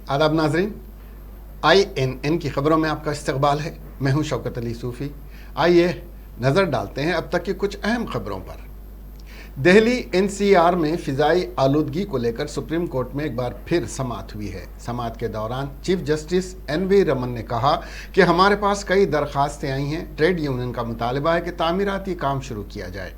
आदाब नाजरीन, INN की खबरों में आपका इस्तकबाल है। मैं हूं शौकत अली सूफ़ी। आइए नज़र डालते हैं अब तक की कुछ अहम खबरों पर। दिल्ली NCR में फ़िज़ाई आलूदगी को लेकर सुप्रीम कोर्ट में एक बार फिर समाअत हुई है। समाअत के दौरान चीफ जस्टिस NV रमन ने कहा कि हमारे पास कई दरख्वास्तें आई हैं। ट्रेड यूनियन का मुतालबा है कि तामीराती काम शुरू किया जाए।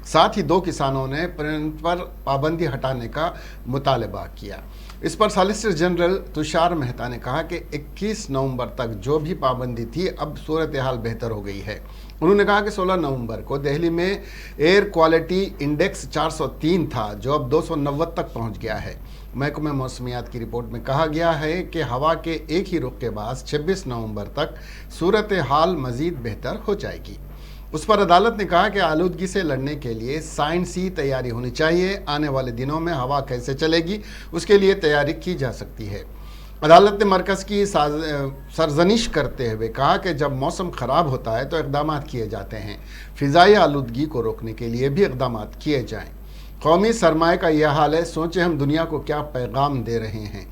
साथ ही 2 किसानों ने प्रिंट पर पाबंदी हटाने का मुतालबा किया। इस पर सॉलिसिटर जनरल तुषार मेहता ने कहा कि 21 नवंबर तक जो भी पाबंदी थी, अब सूरत हाल बेहतर हो गई है। उन्होंने कहा कि 16 नवंबर को दिल्ली में एयर क्वालिटी इंडेक्स 403 था, जो अब 290 तक पहुंच गया है। महकमे मौसमियात की रिपोर्ट में कहा गया है कि हवा के एक ही रुख के बाद 26 नवंबर तक सूरत हाल मज़ीद बेहतर हो जाएगी। उस पर अदालत ने कहा कि आलूदगी से लड़ने के लिए साइंसी तैयारी होनी चाहिए। आने वाले दिनों में हवा कैसे चलेगी, उसके लिए तैयारी की जा सकती है। अदालत ने मरकज़ की सरजनिश करते हुए कहा कि जब मौसम ख़राब होता है तो इक़दाम किए जाते हैं। फ़िज़ाई आलूदगी को रोकने के लिए भी इक़दाम किए जाएँ। कौमी सरमाए का यह हाल है, सोचें हम दुनिया को क्या पैगाम दे रहे हैं।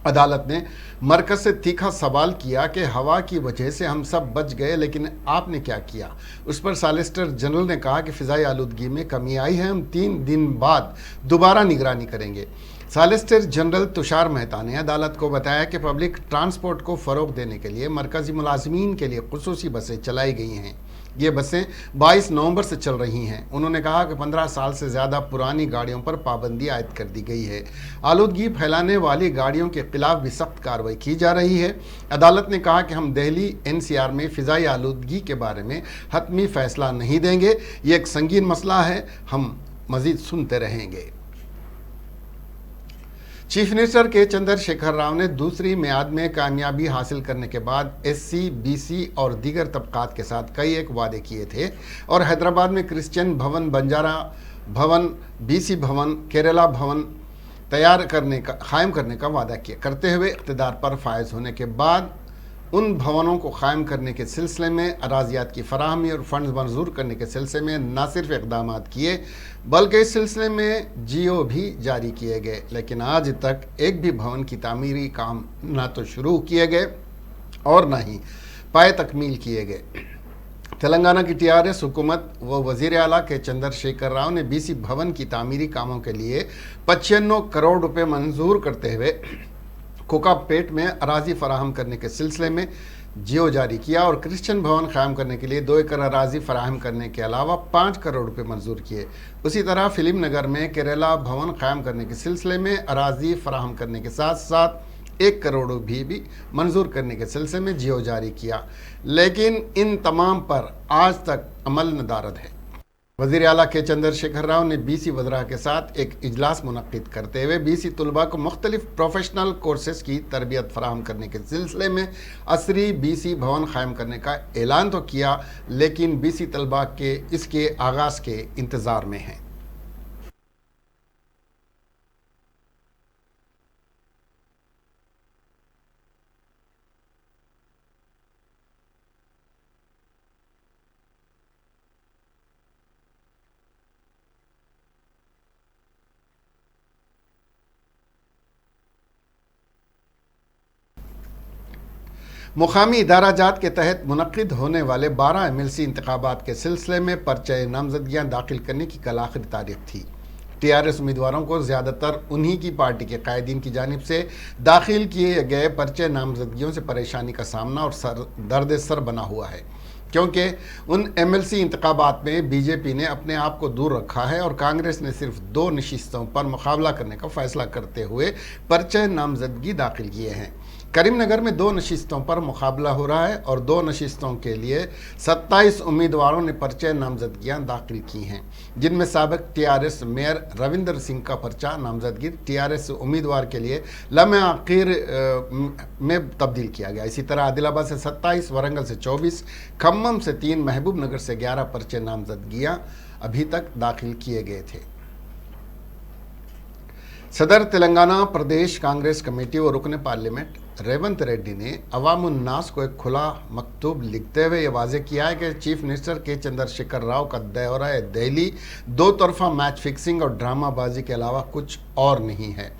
अदालत ने मरकज़ से तीखा सवाल किया कि हवा की वजह से हम सब बच गए, लेकिन आपने क्या किया। उस पर सॉलिसिटर जनरल ने कहा कि फ़िज़ाई आलूदगी में कमी आई है, हम 3 दिन बाद दोबारा निगरानी करेंगे। सॉलिसिटर जनरल तुषार मेहता ने अदालत को बताया कि पब्लिक ट्रांसपोर्ट को फ़रोग़ देने के लिए मरकज़ी मुलाज़मीन के लिए ख़ुसूसी बसें चलाई गई हैं। ये बसें 22 नवंबर से चल रही हैं। उन्होंने कहा कि 15 साल से ज़्यादा पुरानी गाड़ियों पर पाबंदी आयद कर दी गई है। आलूदगी फैलाने वाली गाड़ियों के खिलाफ भी सख्त कार्रवाई की जा रही है। अदालत ने कहा कि हम दिल्ली NCR में फ़िज़ाई आलूदगी के बारे में हतमी फ़ैसला नहीं देंगे। ये एक संगीन मसला है, हम मज़ीद सुनते रहेंगे। चीफ मिनिस्टर के चंद्रशेखर राव ने दूसरी मियाद में कामयाबी हासिल करने के बाद SC, BC और दीगर तबकात के साथ कई एक वादे किए थे और हैदराबाद में क्रिश्चियन भवन, बंजारा भवन, BC भवन, केरला भवन कायम करने का वादा किया करते हुए इक़्तिदार पर फायज होने के बाद उन भवनों को कायम करने के सिलसिले में अराजियात की फराहमी और फंड मंजूर करने के सिलसिले में न सिर्फ इक़दाम किए बल्कि इस सिलसिले में GO भी जारी किए गए, लेकिन आज तक एक भी भवन की तामीरी काम न तो शुरू किए गए और न ही पाए तकमील किए गए। तेलंगाना की TRS हुकूमत व वज़ीर आला के चंद्रशेखर राव ने BC भवन की तामीरी कामों के लिए 95 करोड़ रुपए मंजूर करते हुए कोकापेट में अराजी फराहम करने के सिलसिले में GO जारी किया और क्रिश्चियन भवन कायम करने के लिए 2 एकड़ अराजी फराहम करने के अलावा 5 करोड़ रुपए मंजूर किए। उसी तरह फिल्म नगर में केरला भवन कायम करने के सिलसिले में अराजी फराहम करने के साथ साथ 1 करोड़ भी मंजूर करने के सिलसिले में GO जारी किया, लेकिन इन तमाम पर आज तक अमल नदारद है। वज़ीर आला के चंद्रशेखर राव ने BC वज़रा के साथ एक इजलास मुनक़्क़िद करते हुए BC तलबा को मुख्तलिफ प्रोफेशनल कोर्सेस की तरबियत फराहम करने के सिलसिले में असरी BC भवन कायम करने का ऐलान तो किया, लेकिन BC तलबा के इसके आगाज़ के इंतज़ार में हैं। मुकामी इदारा जात के तहत मुनक़्क़िद होने वाले 12 MLC इंतखाबात के सिलसिले में पर्चे नामजदगियाँ दाखिल करने की कल आखिरी तारीख थी। TRS उम्मीदवारों को ज़्यादातर उन्हीं की पार्टी के कायदीन की जानिब से दाखिल किए गए पर्चे नामजदगियों से परेशानी का सामना और दर्द सर बना हुआ है, क्योंकि उन MLC इंतखाबात में BJP ने अपने आप को दूर रखा है और कांग्रेस ने सिर्फ 2 नशिस्तों पर मुकाबला करने का फैसला करते हुए पर्चे नामजदगी दाखिल किए हैं। करीमनगर में 2 नशिस्तों पर मुकाबला हो रहा है और 2 नशिस्तों के लिए 27 उम्मीदवारों ने पर्चे नामजदगियां दाखिल की हैं, जिनमें साबिक TRS मेयर रविंदर सिंह का पर्चा नामजदगी TRS उम्मीदवार के लिए लम्हे आखिर में तब्दील किया गया। इसी तरह आदिलाबाद से 27, वरंगल से 24, खम्मम से 3, महबूब नगर से 11 पर्चे नामजदगियां अभी तक दाखिल किए गए थे। सदर तेलंगाना प्रदेश कांग्रेस कमेटी और रुकन पार्लियामेंट रेवंत रेड्डी ने अवामुन्नास को एक खुला मकतूब लिखते हुए ये वाज़ेह किया है कि चीफ मिनिस्टर के चंद्रशेखर राव का दौरा दिल्ली 2 तरफा मैच फिक्सिंग और ड्रामाबाजी के अलावा कुछ और नहीं है।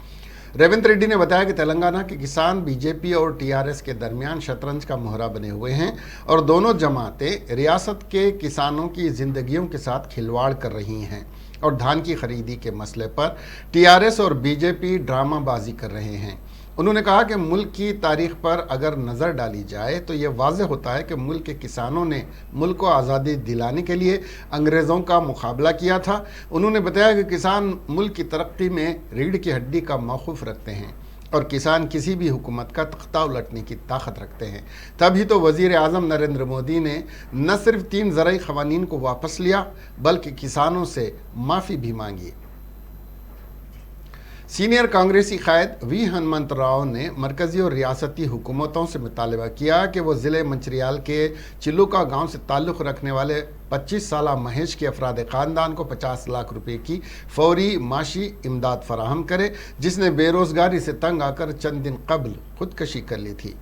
रेवंत रेड्डी ने बताया कि तेलंगाना के किसान बीजेपी और टीआरएस के दरमियान शतरंज का मोहरा बने हुए हैं और दोनों जमातें रियासत के किसानों की जिंदगियों के साथ खिलवाड़ कर रही हैं और धान की खरीदी के मसले पर टीआरएस और बीजेपी ड्रामाबाजी कर रहे हैं। उन्होंने कहा कि मुल्क की तारीख पर अगर नज़र डाली जाए तो ये वाज़ेह होता है कि मुल्क के किसानों ने मुल्क को आज़ादी दिलाने के लिए अंग्रेज़ों का मुकाबला किया था। उन्होंने बताया कि किसान मुल्क की तरक्की में रीढ़ की हड्डी का मौक़ूफ़ रखते हैं और किसान किसी भी हुकूमत का तख्ता उलटने की ताकत रखते हैं। तभी तो वज़ीर आज़म नरेंद्र मोदी ने न सिर्फ 3 ज़रई क़वानीन को वापस लिया बल्कि किसानों से माफ़ी भी मांगी। सीनियर कांग्रेसी कायद वी हनुमंत राव ने मरकज़ी और रियासती हुकूमतों से मुतालबा किया कि वो ज़िले मंचिरियाल के चिल्लुका गांव से ताल्लुक़ रखने वाले 25 साला महेश के अफराद ख़ानदान को 50 लाख रुपए की फौरी माशी इमदाद फराहम करे, जिसने बेरोज़गारी से तंग आकर चंद दिन कबल खुदकशी कर ली थी।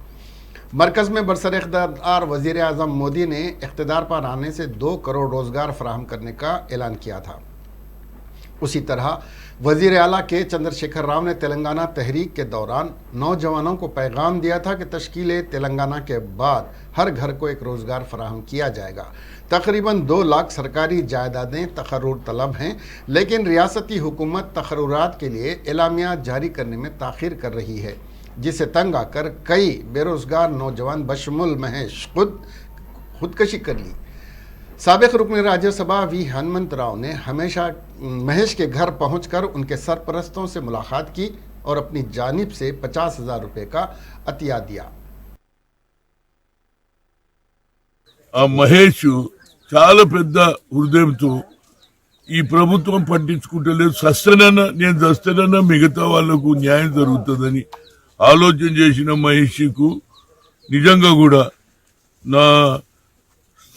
मरकज़ में बरसर इक़्तिदार वज़ीर आज़म मोदी ने इक़्तिदार पर आने से 2 करोड़ रोज़गार फराहम करने का ऐलान किया था। उसी तरह वज़ीर आला के चंद्रशेखर राव ने तेलंगाना तहरीक के दौरान नौजवानों को पैगाम दिया था कि तश्कील तेलंगाना के बाद हर घर को एक रोज़गार फराहम किया जाएगा। तकरीबन 2 लाख सरकारी जायदादें तकर्रुर तलब हैं, लेकिन रियासती हुकूमत तकर्रुरात के लिए एलामिया जारी करने में ताख़ीर कर रही है, जिससे तंग आकर कई बेरोज़गार नौजवान बशमुल महेश खुदकशी कर ली। साबिक़ रुकन राज्यसभा वी हनुमंत राव ने हमेशा महेश के घर पहुंचकर उनके सरपरस्तों से मुलाकात की और अपनी जानिब से 50,000 रुपए का अतिया दिया। మహేష్ చాలా పెద్ద హృదయంతో ఈ ప్రభుత్వం పట్టించుకుంటలేదు, సస్తనన్నా నేను చస్తనన్నా మిగతా వాళ్లకు న్యాయం జరుగుతుందని ఆలోచన చేసిన మహేష్కు నిజంగా కూడా నా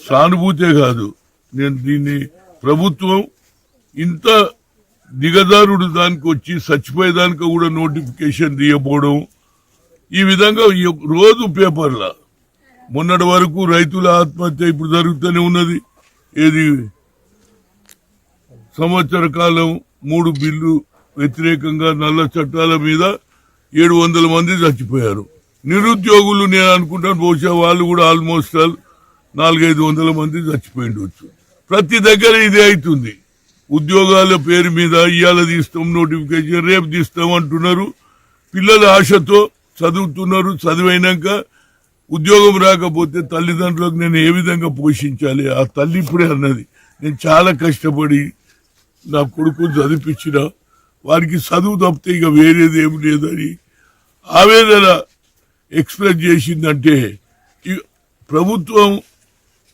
సానుభూతే కాదు, నేను దీన్ని ప్రభుత్వం ఇంత దిగజారుడు దానికి వచ్చి చచ్చిపోయేదానికి కూడా నోటిఫికేషన్ తీయకపోవడం, ఈ విధంగా రోజు పేపర్ల మొన్నటి వరకు రైతుల ఆత్మహత్య ఇప్పుడు జరుగుతూనే ఉన్నది. ఏది సంవత్సర కాలం 3 బిల్లు వ్యతిరేకంగా నల్ల చట్టాల మీద 700 మంది చచ్చిపోయారు. నిరుద్యోగులు నేను అనుకుంటాను బహుశా వాళ్ళు కూడా ఆల్మోస్ట్ 400-500 మంది చచ్చిపోయిండొచ్చు. ప్రతి దగ్గర ఇదే అవుతుంది. ఉద్యోగాల పేరు మీద ఇవాళ తీస్తాం నోటిఫికేషన్, రేపు తీస్తాం అంటున్నారు. పిల్లల ఆశతో చదువుతున్నారు, చదివైనాక ఉద్యోగం రాకపోతే తల్లిదండ్రులకు నేను ఏ విధంగా పోషించాలి? ఆ తల్లి ఇప్పుడే అన్నది, నేను చాలా కష్టపడి నా కొడుకుని చదివించిన, వారికి చదువు తప్పితే ఇక వేరేది ఏమి లేదని ఆవేదన ఎక్స్ప్రెస్ చేసిందంటే, ప్రభుత్వం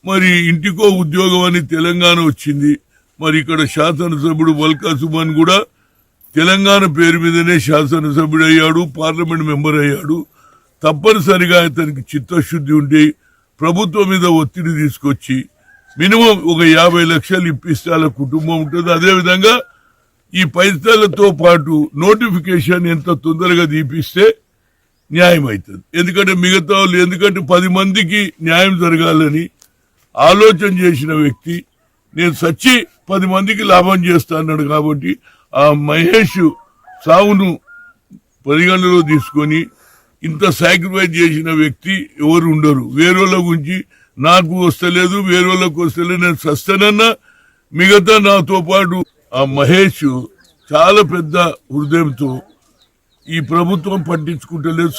మరి ఇంటికో ఉద్యోగం అని తెలంగాణ వచ్చింది. మరి ఇక్కడ శాసనసభ్యుడు వల్కా సుమన్ కూడా తెలంగాణ పేరు మీదనే శాసనసభ్యుడు అయ్యాడు, పార్లమెంట్ మెంబర్ అయ్యాడు. తప్పనిసరిగా అతనికి చిత్తశుద్ధి ఉండి ప్రభుత్వం మీద ఒత్తిడి తీసుకొచ్చి మినిమం ఒక 50 లక్షలు ఇప్పిస్తే వాళ్ళ కుటుంబం ఉంటుంది. అదేవిధంగా ఈ పైసలతో పాటు నోటిఫికేషన్ ఎంత తొందరగా తీపిస్తే న్యాయం అవుతుంది. ఎందుకంటే మిగతా వాళ్ళు, ఎందుకంటే 10 మందికి న్యాయం జరగాలని ఆలోచన చేసిన వ్యక్తి, నేను సచ్చి 10 మందికి లాభం చేస్తా అన్నాడు. కాబట్టి ఆ మహేష్ సావును పరిగణలో తీసుకొని ఇంత సాక్రిఫైస్ చేసిన వ్యక్తి ఎవరు ఉండరు. వేరేళ్ళ గురించి నాకు వస్తలేదు, వేరేళ్ళకు వస్తలేదు, నేను సస్తానన్నా మిగతా నాతో పాటు. ఆ మహేష్ చాలా పెద్ద హృదయంతో ఈ ప్రభుత్వం పట్టించుకుంటలేదు.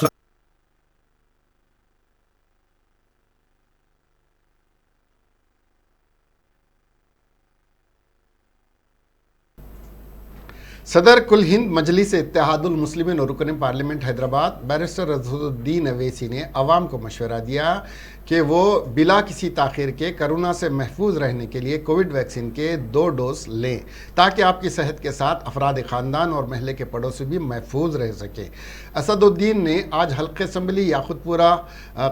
सदर कुल हिंद मजलिस इत्तेहादुल मुस्लिमीन और रुकन पार्लियामेंट हैदराबाद बैरिस्टर रज़ीउद्दीन अवैसी ने अवाम को मशवरा दिया कि वो बिला किसी ताख़ीर के कोरोना से महफूज रहने के लिए कोविड वैक्सीन के 2 डोज लें, ताकि आपकी सेहत के साथ अफराद ख़ानदान और महल्ले के पड़ोसी भी महफूज रह सकें। असदुद्दीन ने आज हल्के असम्बली याकुतपुरा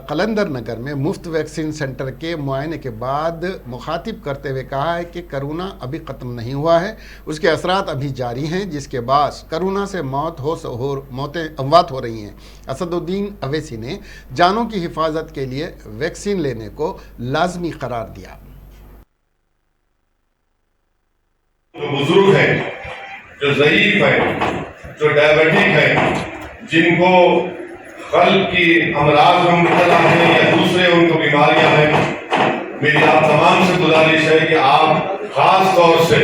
कलंदर नगर में मुफ्त वैक्सीन सेंटर के मुआयने के बाद मुखातिब करते हुए कहा है कि कोरोना अभी ख़त्म नहीं हुआ है, उसके असरात अभी जारी हैं, जिसके बाद कोरोना से मौतें अमवात हो रही हैं। असदुद्दीन अवैसी ने जानों की हिफाजत के लिए वैक्सीन लेने को लाजमी करार दिया। जो बुजुर्ग है, जो ज़ईफ है, جو ڈائبٹک ہیں، جن کو قلب کی امراض میں مبتلا ہیں یا دوسرے ان کو بیماریاں ہیں، میری آپ تمام سے گزارش ہے کہ آپ خاص طور سے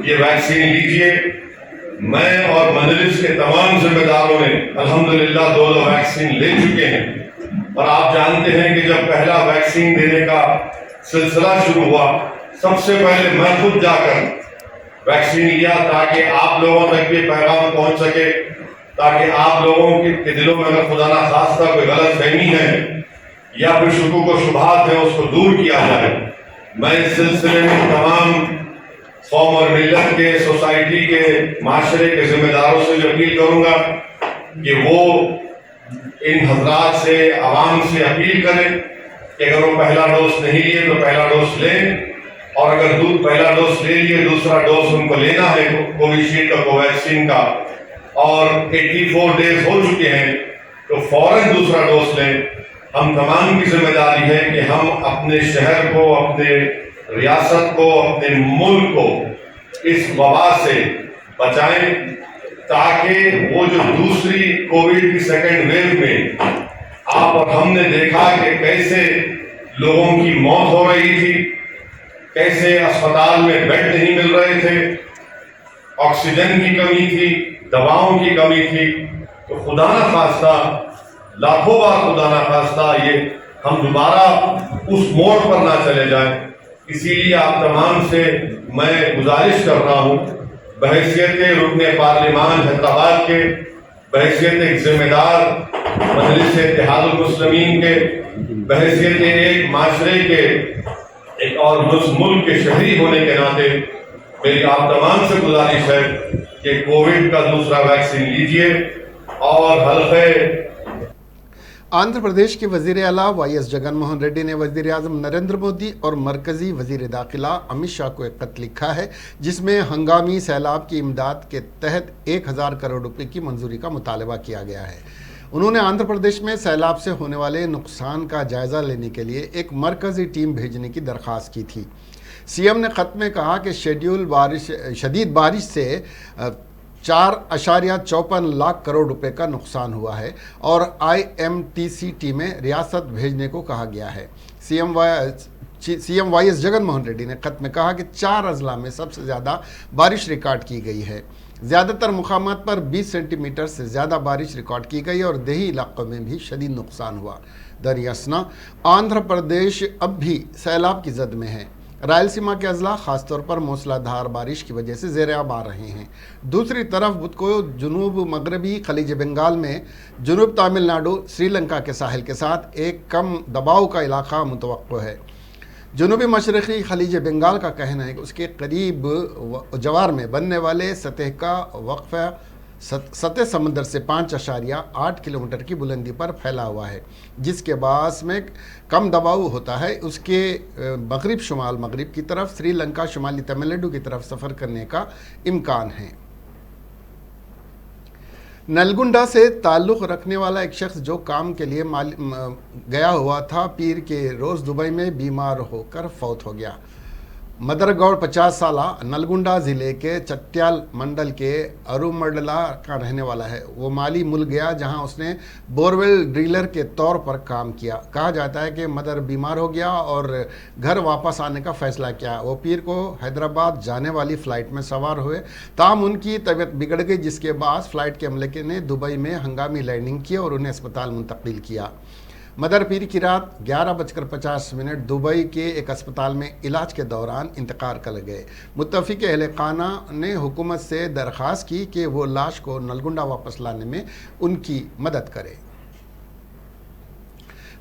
یہ ویکسین لیجئے۔ میں اور مجلس کے تمام ذمہ داروں نے الحمدللہ 2 ویکسین لے چکے ہیں، اور آپ جانتے ہیں کہ جب پہلا ویکسین دینے کا سلسلہ شروع ہوا، سب سے پہلے میں خود جا کر ویکسین لیا تاکہ آپ لوگوں تک یہ پیغام پہنچ سکے، تاکہ آپ لوگوں کے دلوں میں اگر خدا نہ خواستہ کوئی غلط فہمی ہے یا پھر شکوک و شبہات ہیں اس کو دور کیا جائے۔ میں اس سلسلے میں تمام قوم اور ملت کے، سوسائٹی کے، معاشرے کے ذمہ داروں سے یہ اپیل کروں گا کہ وہ ان حضرات سے، عوام سے اپیل کریں کہ اگر وہ پہلا ڈوز نہیں لیے تو پہلا ڈوز لیں، اور اگر پہلا ڈوز لے لیے دوسرا ڈوز ان کو لینا ہے کووشیلڈ کا، کوویکسین کا، اور 84 ڈیز ہو چکے ہیں تو فوراً دوسرا ڈوز لیں۔ ہم تمام کی ذمہ داری ہے کہ ہم اپنے شہر کو، اپنے ریاست کو، اپنے ملک کو اس وبا سے بچائیں، تاکہ وہ جو دوسری کووڈ کی سیکنڈ ویو میں آپ اور ہم نے دیکھا کہ کیسے لوگوں کی موت ہو رہی تھی، کیسے اسپتال میں بیڈ نہیں مل رہے تھے، آکسیجن کی کمی تھی، دواؤں کی کمی تھی، تو خدا نہ خواستہ، لاکھوں بار خدا نہ خواستہ یہ ہم دوبارہ اس موڑ پر نہ چلے جائیں۔ اسی لیے آپ تمام سے میں گزارش کر رہا ہوں، بحیثیت رکن پارلیمان حیدرآباد کے، بحیثیت ایک ذمہ دار مجلس اتحاد المسلمین کے، بحیثیت ایک معاشرے کے، ایک اور ملک کے شہری ہونے کے ناطے میری آپ تمام سے گزارش ہے کہ کووڈ کا دوسرا ویکسین لیجئے اور حلقے۔ آندھرا پردیش کے وزیر اعلیٰ وائی ایس جگن موہن ریڈی نے وزیر اعظم نریندر مودی اور مرکزی وزیر داخلہ امت شاہ کو ایک خط لکھا ہے جس میں ہنگامی سیلاب کی امداد کے تحت 1000 کروڑ روپے کی منظوری کا مطالبہ کیا گیا ہے۔ انہوں نے آندھرا پردیش میں سیلاب سے ہونے والے نقصان کا جائزہ لینے کے لیے ایک مرکزی ٹیم بھیجنے کی درخواست کی تھی۔ سی ایم نے خط میں کہا کہ شدید بارش سے 4.54 لاکھ کروڑ روپے کا نقصان ہوا ہے اور IMTC ٹیمیں ریاست بھیجنے کو کہا گیا ہے۔ C M Y S Jagan Mohan Reddy نے خط میں کہا کہ 4 اضلاع میں سب سے زیادہ بارش ریکارڈ کی گئی ہے۔ زیادہ تر مقامات پر 20 سینٹی میٹر سے زیادہ بارش ریکارڈ کی گئی اور دیہی علاقوں میں بھی شدید نقصان ہوا۔ دریں اثنا آندھرا پردیش اب بھی سیلاب کی زد میں ہے۔ رائلسیما کے اضلاع خاص طور پر موسلا دھار بارش کی وجہ سے زیر آب آ رہے ہیں۔ دوسری طرف بدھ کو جنوب مغربی خلیج بنگال میں جنوب تامل ناڈو، سری لنکا کے ساحل کے ساتھ ایک کم دباؤ کا علاقہ متوقع ہے۔ جنوبی مشرقی خلیج بنگال کا کہنا ہے کہ اس کے قریب جوار میں بننے والے سطح کا وقفہ سطح سمندر سے 5.8 کلومیٹر کی بلندی پر پھیلا ہوا ہے، جس کے باعث میں کم دباؤ ہوتا ہے۔ اس کے مغرب شمال مغرب کی طرف سری لنکا، شمالی تمل ناڈو کی طرف سفر کرنے کا امکان ہے۔ نلگنڈا سے تعلق رکھنے والا ایک شخص جو کام کے لیے گیا ہوا تھا، پیر کے روز دبئی میں بیمار ہو کر فوت ہو گیا۔ مدر گوڑ 50 سالہ نلگنڈا ضلع کے چٹیال منڈل کے ارومڈلا کا رہنے والا ہے۔ وہ مالی ملک گیا جہاں اس نے بورویل ڈرلر کے طور پر کام کیا۔ کہا جاتا ہے کہ مدر بیمار ہو گیا اور گھر واپس آنے کا فیصلہ کیا۔ وہ پیر کو حیدرآباد جانے والی فلائٹ میں سوار ہوئے، تاہم ان کی طبیعت بگڑ گئی، جس کے بعد فلائٹ کے عملے نے دبئی میں ہنگامی لینڈنگ کی اور انہیں اسپتال منتقل کیا۔ مدر پیر کی رات 11:50 دبئی کے ایک اسپتال میں علاج کے دوران انتقال کر گئے۔ متفق اہل خانہ نے حکومت سے درخواست کی کہ وہ لاش کو نلگنڈا واپس لانے میں ان کی مدد کرے۔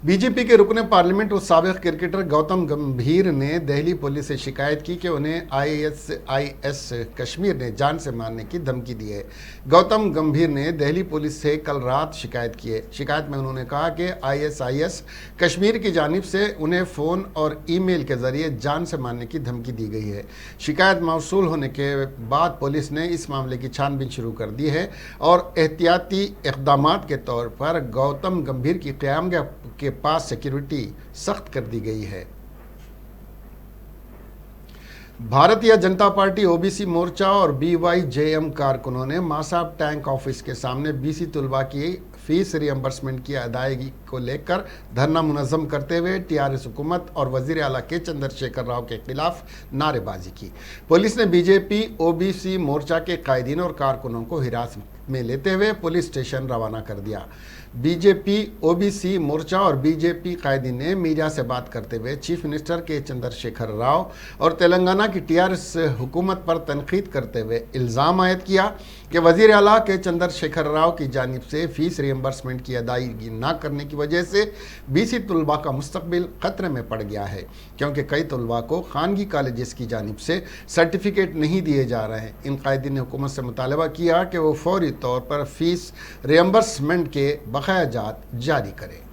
بی جے پی کے رکن پارلیمنٹ اور سابق کرکٹر گوتم گمبھیر نے دہلی پولیس سے شکایت کی کہ انہیں ISIS کشمیر نے جان سے مارنے کی دھمکی دی ہے۔ گوتم گمبھیر نے دہلی پولیس سے کل رات شکایت کی ہے۔ شکایت میں انہوں نے کہا کہ ISIS کشمیر کی جانب سے انہیں فون اور ای میل کے ذریعے جان سے مارنے کی دھمکی دی گئی ہے۔ شکایت موصول ہونے کے بعد پولیس نے اس معاملے کی چھان بین شروع کر دی ہے اور احتیاطی اقدامات کے طور پر گوتم گمبھیر کی قیامگاہ کے پاس سیکیورٹی سخت کر دی گئی ہے۔ भारतीय जनता पार्टी ओबीसी मोर्चा और BYJM कारकुनों ने मासाब टैंक ऑफिस के सामने बीसी तलबा की फीस रियम्बर्समेंट की अदायगी को लेकर धरना मुनज़्ज़म करते हुए टीआरएस हुकूमत और वज़ीर आला के चंद्रशेखर राव के खिलाफ नारेबाजी की। पुलिस ने बीजेपी ओबीसी मोर्चा के कायदीन और कारकुनों को हिरासत में लेते हुए पुलिस स्टेशन रवाना कर दिया। बीजेपी ओबीसी मोर्चा और बीजेपी कायदीन ने मीडिया से बात करते हुए चीफ मिनिस्टर के चंद्रशेखर राव और तेलंगाना की टीआरएस हुकूमत पर तनकीद करते हुए इल्ज़ाम आयद किया कि वज़ीर आला के चंद्रशेखर राव की जानिब से फ़ीस रियम्बर्समेंट की अदायगी न करने की वजह से बीसी तलबा का मुस्तकबिल ख़तरे में पड़ गया है, क्योंकि कई तलबा को खानगी कॉलेजेस की जानिब से सर्टिफिकेट नहीं दिए जा रहे हैं। इन कायदीन ने हुकूमत से मुतालबा किया कि वो फौरी तौर पर फ़ीस रियम्बर्समेंट के बकाया जात जारी करें।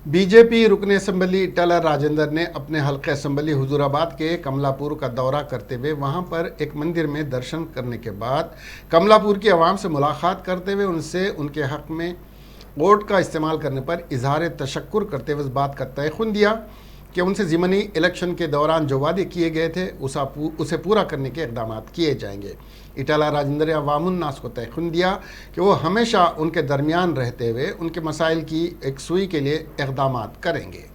बीजेपी रुकन असम्बली इटाला राजेंद्र ने अपने हल्के असम्बली हुजूराबाद के कमलापुर का दौरा करते हुए वहां पर एक मंदिर में दर्शन करने के बाद कमलापुर की आवाम से मुलाकात करते हुए उनसे उनके हक में वोट का इस्तेमाल करने पर इजहार तशक्कुर करते हुए इस बात का तयखुन दिया कि उनसे ज़िमनी इलेक्शन के दौरान जो वादे किए गए थे उसे पूरा करने के इक़दाम किए जाएंगे। इटाला राजेंद्र ने अवामुन नास को तयखुन दिया कि वो हमेशा उनके दरमियान रहते हुए उनके मसाइल की एक सुई के लिए इक़दाम करेंगे।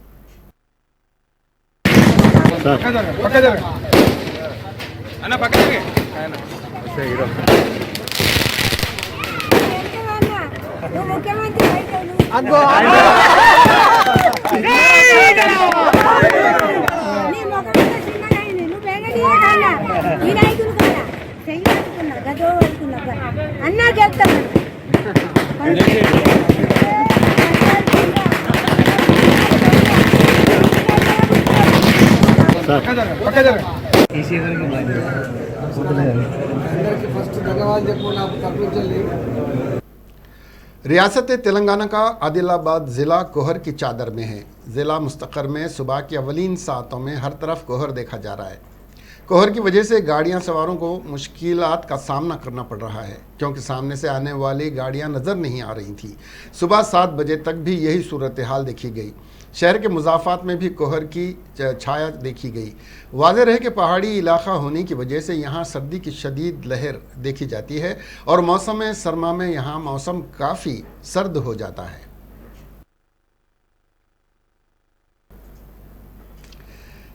रियासत तेलंगाना का आदिलाबाद ज़िला कोहर की चादर में है। ज़िला मुस्तक़र में सुबह की अवलीन सातों में हर तरफ कोहर देखा जा रहा है। कोहर की वजह से गाड़ियां सवारों को मुश्किलात का सामना करना पड़ रहा है, क्योंकि सामने से आने वाली गाड़ियां नज़र नहीं आ रही थी। सुबह 7 बजे तक भी यही सूरत हाल देखी गई। शहर के मुज़ाफ़ात में भी कोहर की छाया देखी गई। वाज़ेह रहे कि पहाड़ी इलाका होने की वजह से यहाँ सर्दी की शदीद लहर देखी जाती है और मौसम सरमा में यहाँ मौसम काफ़ी सर्द हो जाता है।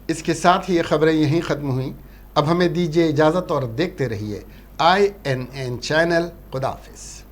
इसके साथ ही ये खबरें यहीं ख़त्म हुई। अब हमें दीजिए इजाज़त और देखते रहिए INN चैनल। खुदा हाफ़िज़।